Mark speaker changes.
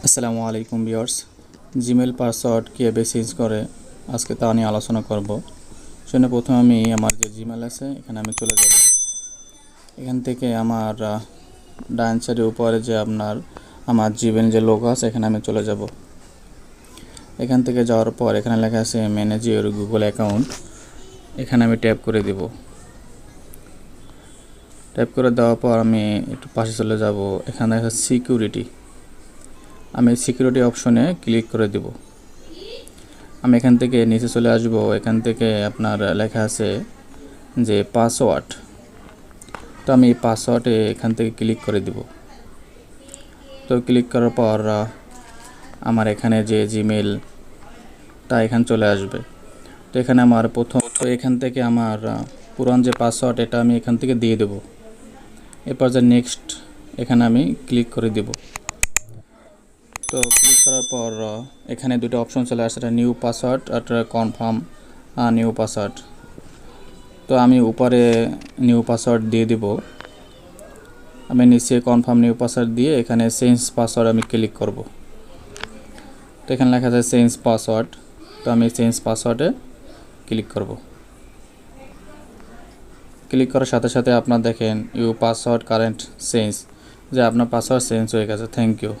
Speaker 1: আসসালামু আলাইকুম viewers. Gmail password কীভাবে চেঞ্জ করে আজকে তা নিয়ে আলোচনা করব। সেজন্য প্রথমে আমি আমার যে জিমেল আছে এখানে আমি চলে যাব। এখান থেকে আমার ডান সাইডের উপরে যে আমার জিমেল যে লোগো আছে এখানে আমি চলে যাব। এখান থেকে যাওয়ার পর এখানে লেখা আছে ম্যানেজ ইওর গুগল অ্যাকাউন্ট, এখানে আমি ট্যাপ করে দেব। ট্যাপ করে দেওয়ার পর আমি একটু পাশে চলে যাব। এখানে লেখা সিকিউরিটি, আমি সিকিউরিটি অপশনে ক্লিক করে দেব। আমি এখান থেকে নিচে চলে আসব। এখান থেকে আপনার লেখা আছে যে পাসওয়ার্ড, তো আমি পাসওয়ার্ডে এখান থেকে ক্লিক করে দেব। তো ক্লিক করার পর আমার এখানে যে জিমেলটা এখানে চলে আসবে। তো এখানে আমার এখান থেকে আমার পুরান যে পাসওয়ার্ড এটা আমি এখান থেকে দিয়ে দেব। এরপর যে নেক্সট এখানে আমি ক্লিক করে দেব। তো ক্লিক করার পর এখানে দুটো অপশন চলে আসছে, এটা নিউ পাসওয়ার্ড আর কনফার্ম নিউ পাসওয়ার্ড। তো আমি উপরে নিউ পাসওয়ার্ড দিয়ে দিব। আমি নিচে কনফার্ম নিউ পাসওয়ার্ড দিয়ে এখানে চেঞ্জ পাসওয়ার্ড আমি ক্লিক করব। তো এখানে লেখা আছে চেঞ্জ পাসওয়ার্ড, তো আমি চেঞ্জ পাসওয়ার্ডে ক্লিক করব। ক্লিক করার সাথে সাথে আপনার দেখেন ইউ পাসওয়ার্ড কারেন্ট চেঞ্জ, যে আপনার পাসওয়ার্ড চেঞ্জ হয়ে গেছে। Thank you.